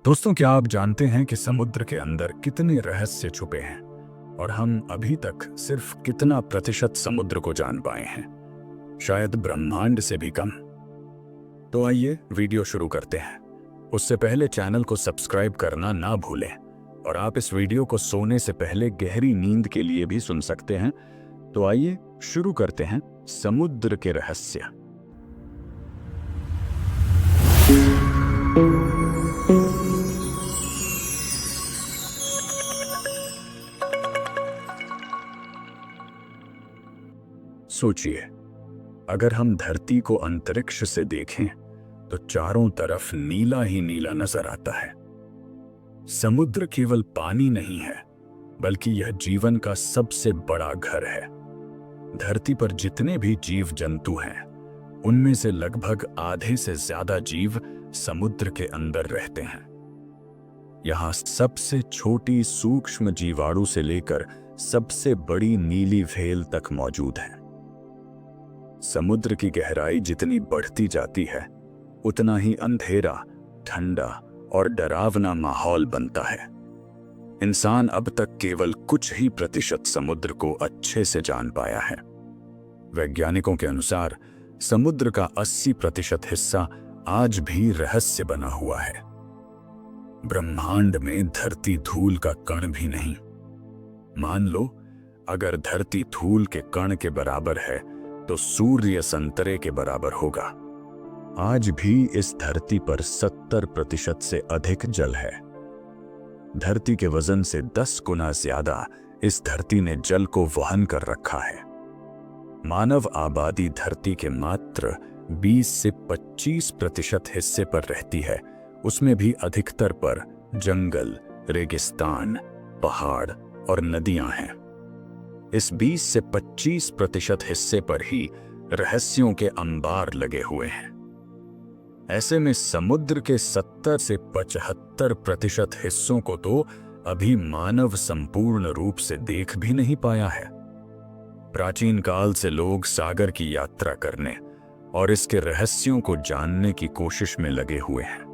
दोस्तों, क्या आप जानते हैं कि समुद्र के अंदर कितने रहस्य छुपे हैं और हम अभी तक सिर्फ कितना प्रतिशत समुद्र को जान पाए हैं? शायद ब्रह्मांड से भी कम। तो आइए वीडियो शुरू करते हैं। उससे पहले चैनल को सब्सक्राइब करना ना भूलें और आप इस वीडियो को सोने से पहले गहरी नींद के लिए भी सुन सकते हैं। तो आइए शुरू करते हैं समुद्र के रहस्य। सोचिए, अगर हम धरती को अंतरिक्ष से देखें तो चारों तरफ नीला ही नीला नजर आता है। समुद्र केवल पानी नहीं है, बल्कि यह जीवन का सबसे बड़ा घर है। धरती पर जितने भी जीव जंतु हैं, उनमें से लगभग आधे से ज्यादा जीव समुद्र के अंदर रहते हैं। यहाँ सबसे छोटी सूक्ष्म जीवाणु से लेकर सबसे बड़ी नीली व्हेल तक मौजूद है। समुद्र की गहराई जितनी बढ़ती जाती है, उतना ही अंधेरा, ठंडा और डरावना माहौल बनता है। इंसान अब तक केवल कुछ ही प्रतिशत समुद्र को अच्छे से जान पाया है। वैज्ञानिकों के अनुसार समुद्र का 80% हिस्सा आज भी रहस्य बना हुआ है। ब्रह्मांड में धरती धूल का कण भी नहीं। मान लो, अगर धरती धूल के कण के बराबर है तो सूर्य संतरे के बराबर होगा। आज भी इस धरती पर 70% से अधिक जल है। धरती के वजन से 10 गुना ज्यादा इस धरती ने जल को वहन कर रखा है। मानव आबादी धरती के मात्र 20 से 25% हिस्से पर रहती है। उसमें भी अधिकतर पर जंगल, रेगिस्तान, पहाड़ और नदियां हैं। इस 20 से 25% हिस्से पर ही रहस्यों के अंबार लगे हुए हैं। ऐसे में समुद्र के 70 से 75% हिस्सों को तो अभी मानव संपूर्ण रूप से देख भी नहीं पाया है। प्राचीन काल से लोग सागर की यात्रा करने और इसके रहस्यों को जानने की कोशिश में लगे हुए हैं।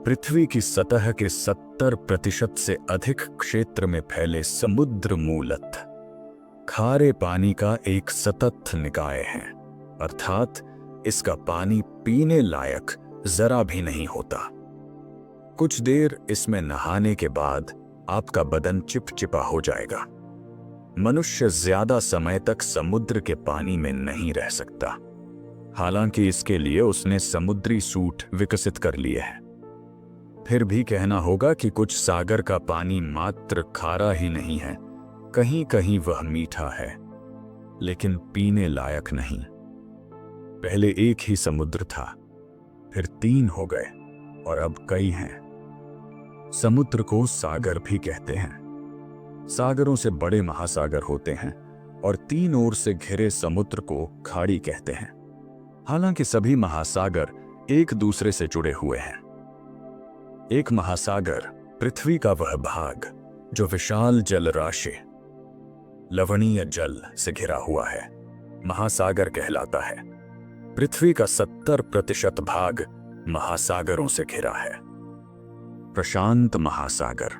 पृथ्वी की सतह के 70% से अधिक क्षेत्र में फैले समुद्र मूलतः खारे पानी का एक सतत निकाय है, अर्थात इसका पानी पीने लायक जरा भी नहीं होता। कुछ देर इसमें नहाने के बाद आपका बदन चिपचिपा हो जाएगा। मनुष्य ज्यादा समय तक समुद्र के पानी में नहीं रह सकता। हालांकि इसके लिए उसने समुद्री सूट विकसित कर लिए हैं। फिर भी कहना होगा कि कुछ सागर का पानी मात्र खारा ही नहीं है, कहीं कहीं वह मीठा है, लेकिन पीने लायक नहीं। पहले एक ही समुद्र था, फिर 3 हो गए और अब कई हैं। समुद्र को सागर भी कहते हैं। सागरों से बड़े महासागर होते हैं और 3 ओर से घिरे समुद्र को खाड़ी कहते हैं। हालांकि सभी महासागर एक दूसरे से जुड़े हुए हैं। एक महासागर पृथ्वी का वह भाग जो विशाल जलराशि, लवणीय जल से घिरा हुआ है, महासागर कहलाता है। पृथ्वी का 70% भाग महासागरों से घिरा है। प्रशांत महासागर,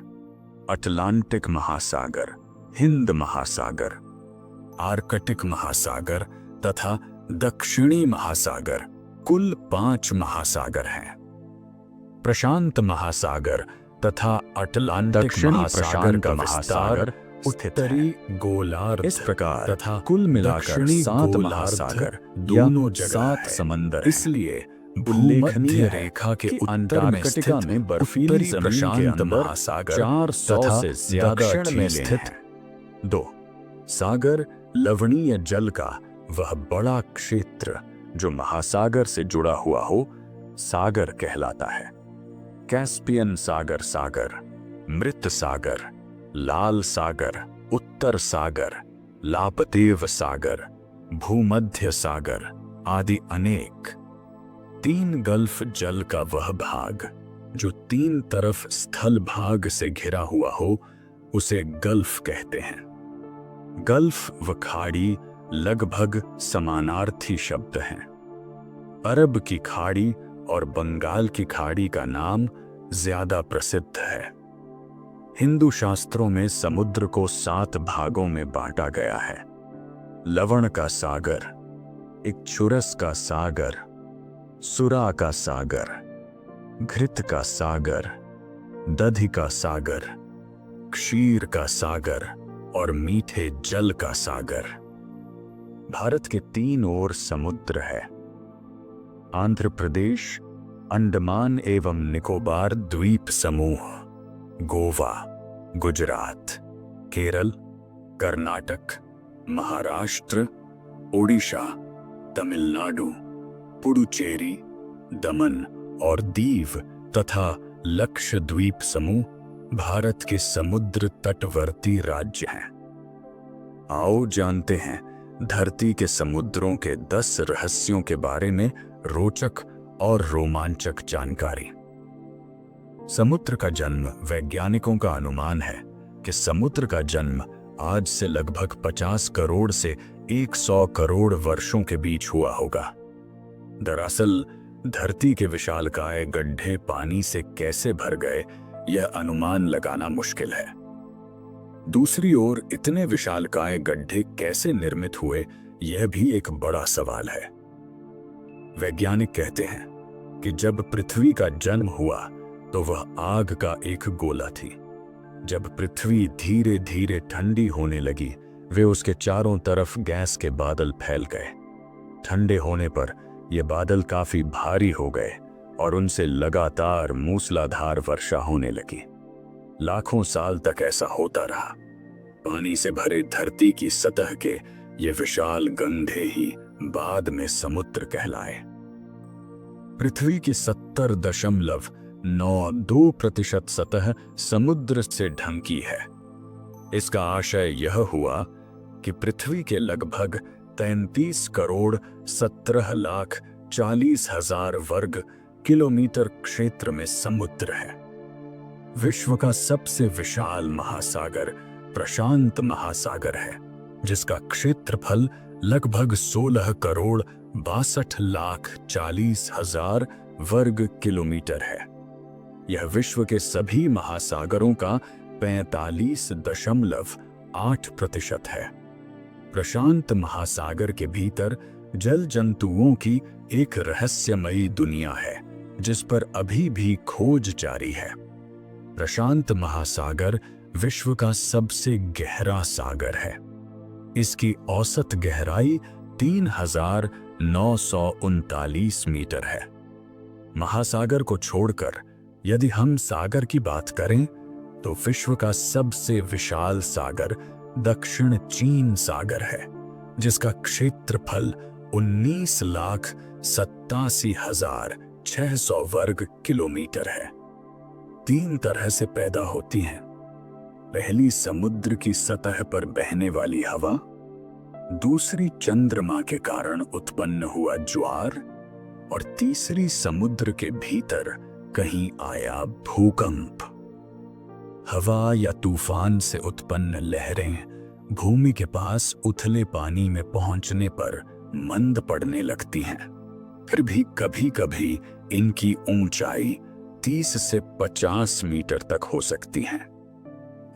अटलांटिक महासागर, हिंद महासागर, आर्कटिक महासागर तथा दक्षिणी महासागर, कुल 5 महासागर हैं। प्रशांत महासागर तथा अटलांटिक महासागर का विस्तार उत्तरी गोलार्ध इस प्रकार तथा कुल मिलाकर 7 महासागर या दोनों जगह 7 है। समंदर हैं। इसलिए उल्लेखनीय भूमध्य है रेखा के कि उत्तर में अंटार्कटिका स्थित में बर्फीली उत्तरी जमीन के प्रशांत अंदर महासागर 400 तथा से ज्यादा दक्षिण में झीलें स्थित हैं। 2 सागर लवणीय जल का वह बड़ा क्षेत्र जो महासागर से जुड़ा हुआ हो, सागर कहलाता है। कैस्पियन सागर, सागर मृत सागर, लाल सागर, उत्तर सागर, लापदेव सागर, भूमध्य सागर आदि अनेक। 3 गल्फ जल का वह भाग जो 3 तरफ स्थल भाग से घिरा हुआ हो, उसे गल्फ कहते हैं। गल्फ व खाड़ी लगभग समानार्थी शब्द हैं। अरब की खाड़ी और बंगाल की खाड़ी का नाम ज्यादा प्रसिद्ध है। हिंदू शास्त्रों में समुद्र को 7 भागों में बांटा गया है। लवण का सागर, इक्षुरस का सागर, सुरा का सागर, घृत का सागर, दधि का सागर, क्षीर का सागर और मीठे जल का सागर। भारत के 3 ओर समुद्र है। आंध्र प्रदेश, अंडमान एवं निकोबार द्वीप समूह, गोवा, गुजरात, केरल, कर्नाटक, महाराष्ट्र, ओडिशा, तमिलनाडु, पुडुचेरी, दमन और दीव तथा लक्षद्वीप समूह भारत के समुद्र तटवर्ती राज्य हैं। आओ जानते हैं धरती के समुद्रों के 10 रहस्यों के बारे में रोचक और रोमांचक जानकारी। समुद्र का जन्म। वैज्ञानिकों का अनुमान है कि समुद्र का जन्म आज से लगभग 50 करोड़ से 100 करोड़ वर्षों के बीच हुआ होगा। दरअसल धरती के विशालकाय गड्ढे पानी से कैसे भर गए, यह अनुमान लगाना मुश्किल है। दूसरी ओर इतने विशालकाय गड्ढे कैसे निर्मित हुए, यह भी एक बड़ा सवाल है। वैज्ञानिक कहते हैं कि जब पृथ्वी का जन्म हुआ तो वह आग का एक गोला थी। जब पृथ्वी धीरे धीरे ठंडी होने लगी, वे उसके चारों तरफ गैस के बादल फैल गए। ठंडे होने पर ये बादल काफी भारी हो गए और उनसे लगातार मूसलाधार वर्षा होने लगी। लाखों साल तक ऐसा होता रहा। पानी से भरे धरती की सतह के ये विशाल गड्ढे ही बाद में समुद्र कहलाए। पृथ्वी की 70.92% सतह समुद्र से ढकी है। इसका आशय यह हुआ कि पृथ्वी के लगभग 33 करोड़ 17 लाख 40 हजार वर्ग किलोमीटर क्षेत्र में समुद्र है। विश्व का सबसे विशाल महासागर प्रशांत महासागर है, जिसका क्षेत्रफल लगभग 16 करोड़ 62 लाख 40 हजार वर्ग किलोमीटर है। यह विश्व के सभी महासागरों का 45.8% है। प्रशांत महासागर के भीतर जल जंतुओं की एक रहस्यमयी दुनिया है, जिस पर अभी भी खोज जारी है। प्रशांत महासागर विश्व का सबसे गहरा सागर है। इसकी औसत गहराई 3,939 मीटर है। महासागर को छोड़कर यदि हम सागर की बात करें तो विश्व का सबसे विशाल सागर दक्षिण चीन सागर है, जिसका क्षेत्रफल 19,87,600 वर्ग किलोमीटर है। 3 तरह से पैदा होती हैं। पहली समुद्र की सतह पर बहने वाली हवा, दूसरी चंद्रमा के कारण उत्पन्न हुआ ज्वार और तीसरी समुद्र के भीतर कहीं आया भूकंप। हवा या तूफान से उत्पन्न लहरें भूमि के पास उथले पानी में पहुंचने पर मंद पड़ने लगती हैं। फिर भी कभी-कभी इनकी ऊंचाई 30 से 50 मीटर तक हो सकती हैं।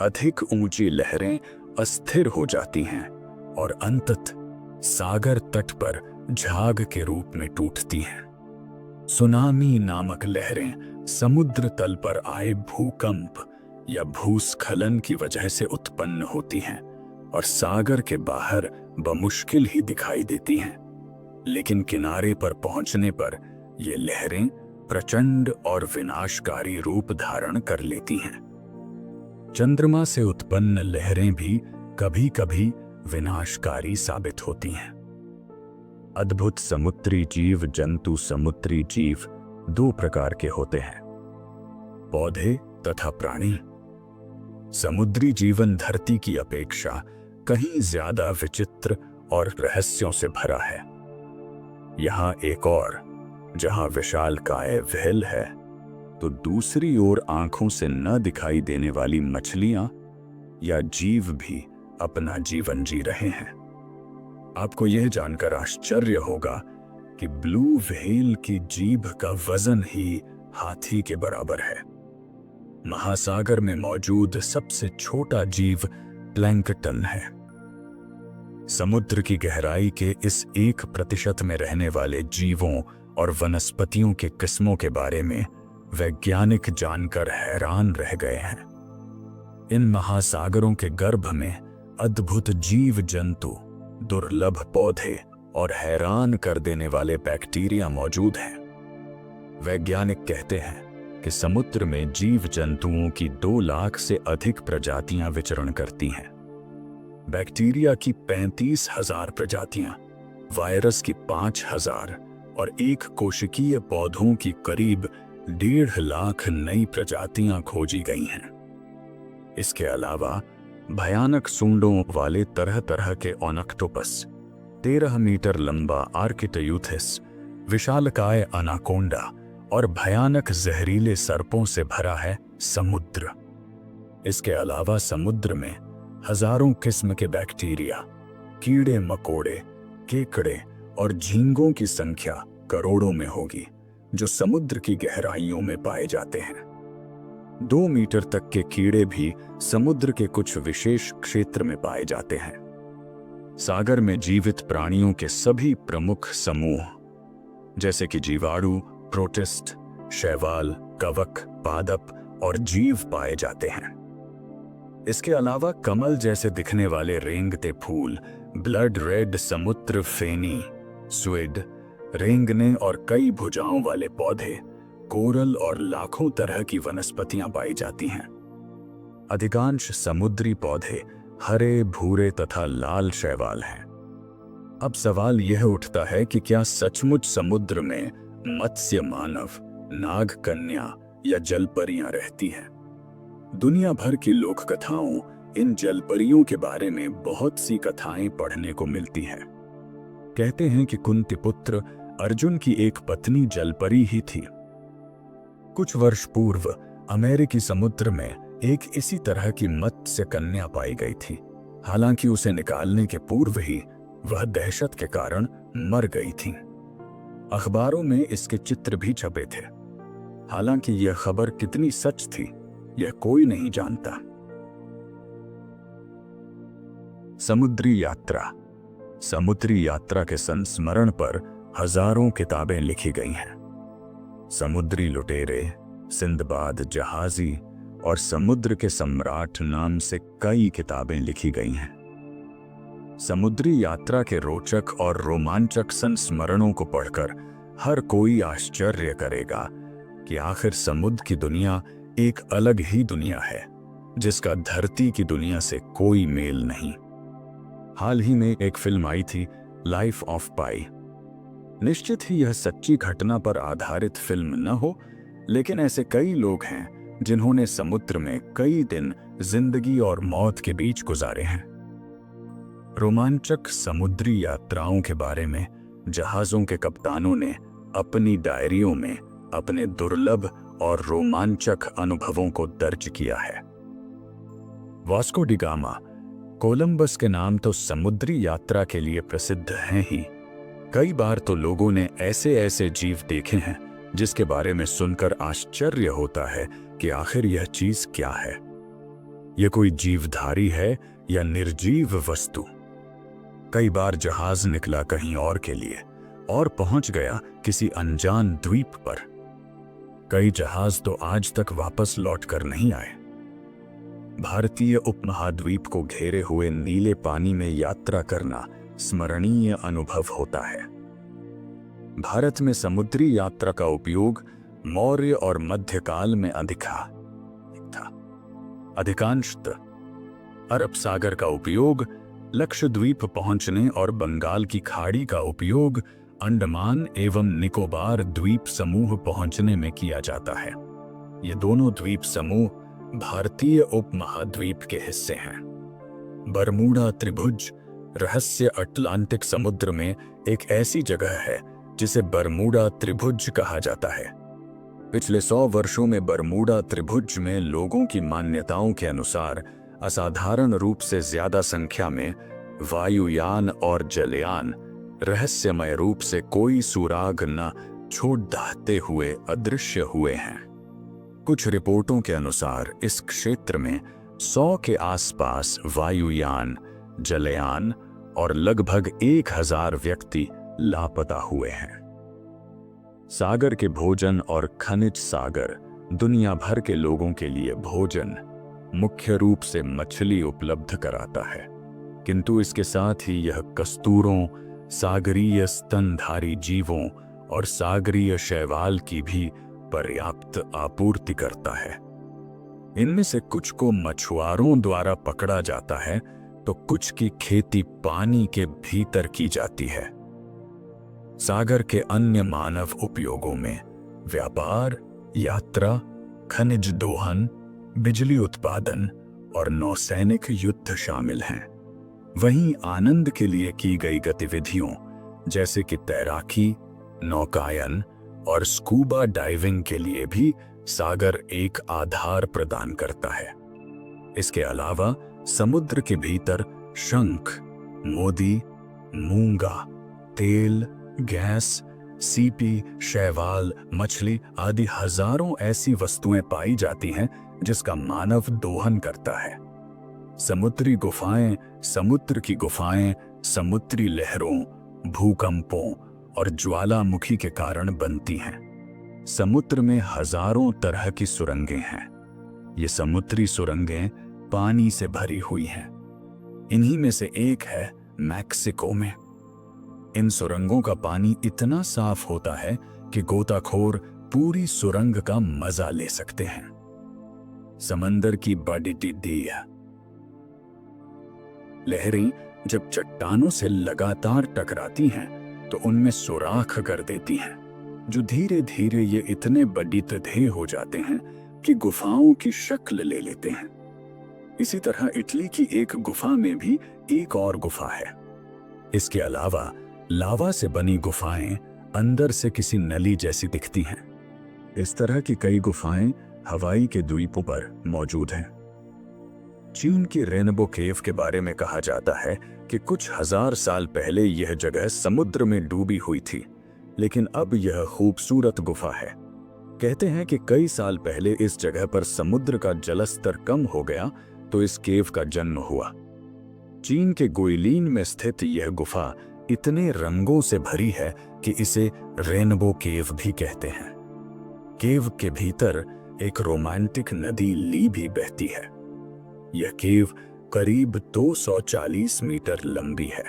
अधिक ऊंची लहरें अस्थिर हो जाती हैं और अंततः सागर तट पर झाग के रूप में टूटती हैं। सुनामी नामक लहरें समुद्र तल पर आए भूकंप या भूस्खलन की वजह से उत्पन्न होती हैं और सागर के बाहर बमुश्किल ही दिखाई देती हैं। लेकिन किनारे पर पहुंचने पर ये लहरें प्रचंड और विनाशकारी रूप धारण कर लेती हैं। चंद्रमा से उत्पन्न लहरें भी कभी-कभी विनाशकारी साबित होती हैं। अद्भुत समुद्री जीव जंतु। समुद्री जीव 2 प्रकार के होते हैं, पौधे तथा प्राणी। समुद्री जीवन धरती की अपेक्षा कहीं ज्यादा विचित्र और रहस्यों से भरा है। यहां एक और, जहां विशालकाय व्हेल है, तो दूसरी ओर आंखों से न दिखाई देने वाली मछलियां या जीव भी अपना जीवन जी रहे हैं। आपको यह जानकर आश्चर्य होगा कि ब्लू व्हेल की जीभ का वजन ही हाथी के बराबर है। महासागर में मौजूद सबसे छोटा जीव प्लैंकटन है। समुद्र की गहराई के इस 1% में रहने वाले जीवों और वनस्पतियों के किस्मों के बारे में वैज्ञानिक जानकर हैरान रह गए हैं। इन महासागरों के गर्भ में अद्भुत जीव जंतु, दुर्लभ पौधे और हैरान कर देने वाले बैक्टीरिया मौजूद हैं। वैज्ञानिक कहते हैं कि समुद्र में जीव जंतुओं की 2 लाख से अधिक प्रजातियां विचरण करती हैं। बैक्टीरिया की 35,000 प्रजातियां, वायरस की 5,000 और एक कोशिकीय पौधों की करीब 1.5 लाख नई प्रजातियां खोजी गई हैं। इसके अलावा भयानक सूंडों वाले तरह तरह के ऑनक्टोपस, 13 मीटर लंबा आर्किटयूथिस, विशालकाय अनाकोंडा और भयानक जहरीले सर्पों से भरा है समुद्र। इसके अलावा समुद्र में हजारों किस्म के बैक्टीरिया, कीड़े मकोड़े, केकड़े और झींगों की संख्या करोड़ों में होगी, जो समुद्र की गहराइयों में पाए जाते हैं। 2 मीटर तक के कीड़े भी समुद्र के कुछ विशेष क्षेत्र में पाए जाते हैं। सागर में जीवित प्राणियों के सभी प्रमुख समूह जैसे कि जीवाणु, प्रोटिस्ट, शैवाल, कवक, पादप और जीव पाए जाते हैं। इसके अलावा कमल जैसे दिखने वाले रेंगते फूल, ब्लड रेड समुद्र फेनी, स्क्विड, रेंगने और कई भुजाओं वाले पौधे, कोरल और लाखों तरह की वनस्पतियां पाई जाती हैं। अधिकांश समुद्री पौधे हरे, भूरे तथा लाल शैवाल हैं। अब सवाल यह उठता है कि क्या सचमुच समुद्र में मत्स्य मानव, नाग कन्या या जलपरियां रहती हैं? दुनिया भर की लोक कथाओं इन जलपरियों के बारे में बहुत सी कथाएं पढ़ने को मिलती हैं। कहते हैं कि कुंती पुत्र अर्जुन की एक पत्नी जलपरी ही थी। कुछ वर्ष पूर्व अमेरिकी समुद्र में एक इसी तरह की मत्स्य कन्या पाई गई थी। हालांकि उसे निकालने के पूर्व ही वह दहशत के कारण मर गई थी। अखबारों में इसके चित्र भी छपे थे। हालांकि यह खबर कितनी सच थी, यह कोई नहीं जानता। समुद्री यात्रा। समुद्री यात्रा के संस्मरण पर हजारों किताबें लिखी गई हैं। समुद्री लुटेरे, सिंदबाद जहाजी और समुद्र के सम्राट नाम से कई किताबें लिखी गई हैं। समुद्री यात्रा के रोचक और रोमांचक संस्मरणों को पढ़कर हर कोई आश्चर्य करेगा कि आखिर समुद्र की दुनिया एक अलग ही दुनिया है, जिसका धरती की दुनिया से कोई मेल नहीं। हाल ही में एक फिल्म आई थी, लाइफ ऑफ पाई। निश्चित ही यह सच्ची घटना पर आधारित फिल्म न हो, लेकिन ऐसे कई लोग हैं जिन्होंने समुद्र में कई दिन जिंदगी और मौत के बीच गुजारे हैं। रोमांचक समुद्री यात्राओं के बारे में जहाजों के कप्तानों ने अपनी डायरियों में अपने दुर्लभ और रोमांचक अनुभवों को दर्ज किया है। वास्को डी गामा, कोलंबस के नाम तो समुद्री यात्रा के लिए प्रसिद्ध हैं ही। कई बार तो लोगों ने ऐसे ऐसे जीव देखे हैं जिसके बारे में सुनकर आश्चर्य होता है कि आखिर यह चीज क्या है। यह कोई जीवधारी है या निर्जीव वस्तु? कई बार जहाज निकला कहीं और के लिए और पहुंच गया किसी अनजान द्वीप पर। कई जहाज तो आज तक वापस लौट कर नहीं आए। भारतीय उपमहाद्वीप को घेरे हुए नीले पानी में यात्रा करना स्मरणीय अनुभव होता है। भारत में समुद्री यात्रा का उपयोग मौर्य और मध्यकाल में अधिक था। अधिकांशतः अरब सागर का उपयोग लक्षद्वीप पहुंचने और बंगाल की खाड़ी का उपयोग अंडमान एवं निकोबार द्वीप समूह पहुंचने में किया जाता है। ये दोनों द्वीप समूह भारतीय उपमहाद्वीप के हिस्से हैं। बरमूडा त्रिभुज रहस्य अटलांटिक समुद्र में एक ऐसी जगह है जिसे बरमूडा त्रिभुज कहा जाता है। पिछले 100 वर्षों में बरमूडा त्रिभुज में लोगों की मान्यताओं के अनुसार असाधारण रूप से ज्यादा संख्या में वायुयान और जलयान रहस्यमय रूप से कोई सुराग न छोड़ दहते हुए अदृश्य हुए हैं। कुछ रिपोर्टों के अनुसार इस क्षेत्र में 100 के आसपास वायुयान, जलयान और लगभग 1000 व्यक्ति लापता हुए हैं। सागर के भोजन और खनिज सागर दुनिया भर के लोगों के लिए भोजन, मुख्य रूप से मछली उपलब्ध कराता है, किंतु इसके साथ ही यह कस्तूरों, सागरीय स्तनधारी जीवों और सागरीय शैवाल की भी पर्याप्त आपूर्ति करता है। इनमें से कुछ को मछुआरों द्वारा पकड़ा जाता है तो कुछ की खेती पानी के भीतर की जाती है। सागर के अन्य मानव उपयोगों में व्यापार, यात्रा, खनिज दोहन, बिजली उत्पादन और नौसैनिक युद्ध शामिल हैं। वहीं आनंद के लिए की गई गतिविधियों जैसे कि तैराकी, नौकायन और स्कूबा डाइविंग के लिए भी सागर एक आधार प्रदान करता है। इसके अलावा समुद्र के भीतर शंख, मोती, मूंगा, तेल, गैस, सीपी, शैवाल, मछली आदि हजारों ऐसी वस्तुएं पाई जाती हैं जिसका मानव दोहन करता है। समुद्री गुफाएं समुद्र की गुफाएं समुद्री लहरों, भूकंपों और ज्वालामुखी के कारण बनती हैं। समुद्र में हजारों तरह की सुरंगें हैं। ये समुद्री सुरंगें पानी से भरी हुई हैं। इन्हीं में से एक है मैक्सिको में। इन सुरंगों का पानी इतना साफ होता है कि गोताखोर पूरी सुरंग का मजा ले सकते हैं। समंदर की बड़ी लहरें जब चट्टानों से लगातार टकराती हैं तो उनमें सुराख कर देती हैं, जो धीरे धीरे ये इतने बड़ी तधे हो जाते हैं कि गुफाओं की शक्ल ले लेते हैं। इसी तरह इटली की एक गुफा में भी एक और गुफा है। इसके अलावा लावा से बनी गुफाएं अंदर से किसी नली जैसी दिखती हैं। इस तरह की कई गुफाएं हवाई के द्वीपों पर मौजूद हैं। चीन की रेनबो केव के बारे में कहा जाता है कि कुछ हजार साल पहले यह जगह समुद्र में डूबी हुई थी, लेकिन अब यह खूबसूरत गुफा है। कहते हैं कि कई साल पहले इस जगह पर समुद्र का जलस्तर कम हो गया तो इस केव का जन्म हुआ। चीन के गुइलिन में स्थित यह गुफा इतने रंगों से भरी है कि इसे रेनबो केव भी कहते हैं। केव के भीतर एक रोमांटिक नदी ली भी बहती है। यह केव करीब 240 मीटर लंबी है।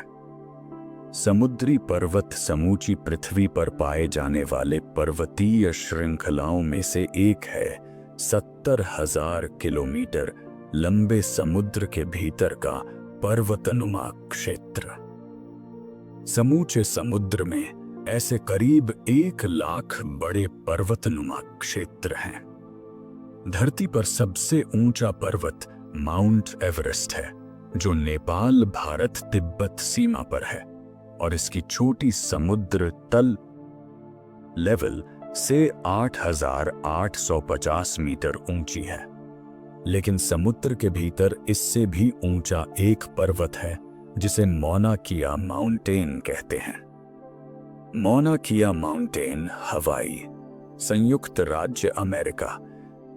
समुद्री पर्वत समूची पृथ्वी पर पाए जाने वाले पर्वतीय श्रृंखलाओं में से एक है। 70,000 किलोमीटर लंबे समुद्र के भीतर का पर्वतनुमा क्षेत्र। समूचे समुद्र में ऐसे करीब 1 लाख बड़े पर्वतनुमा क्षेत्र हैं। धरती पर सबसे ऊंचा पर्वत माउंट एवरेस्ट है, जो नेपाल भारत तिब्बत सीमा पर है और इसकी चोटी समुद्र तल लेवल से 8,850 मीटर ऊंची है। लेकिन समुद्र के भीतर इससे भी ऊंचा एक पर्वत है जिसे मौना किया माउंटेन कहते हैं। मौना किया माउंटेन हवाई, संयुक्त राज्य अमेरिका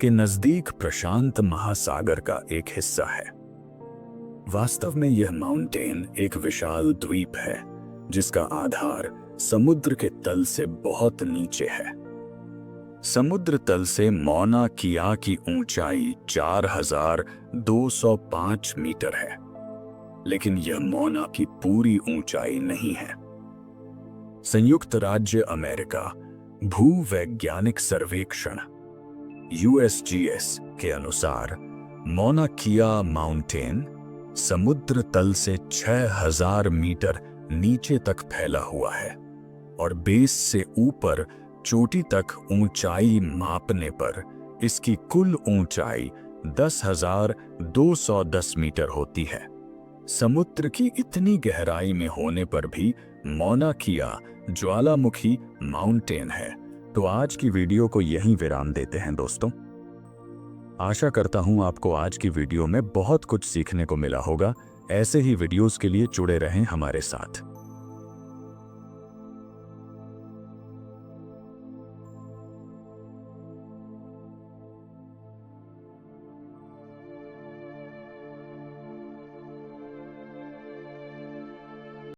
के नजदीक प्रशांत महासागर का एक हिस्सा है। वास्तव में यह माउंटेन एक विशाल द्वीप है जिसका आधार समुद्र के तल से बहुत नीचे है। समुद्र तल से मौना किया की ऊंचाई 4,205 मीटर है, लेकिन यह मौना की पूरी ऊंचाई नहीं है। संयुक्त राज्य अमेरिका भूवैज्ञानिक सर्वेक्षण USGS के अनुसार मौना किया माउंटेन समुद्र तल से 6,000 मीटर नीचे तक फैला हुआ है और बेस से ऊपर चोटी तक ऊंचाई मापने पर इसकी कुल ऊंचाई 10,210 मीटर होती है। समुद्र की इतनी गहराई में होने पर भी मौना किया ज्वालामुखी माउंटेन है। तो आज की वीडियो को यहीं विराम देते हैं दोस्तों। आशा करता हूं आपको आज की वीडियो में बहुत कुछ सीखने को मिला होगा। ऐसे ही वीडियोस के लिए जुड़े रहें हमारे साथ।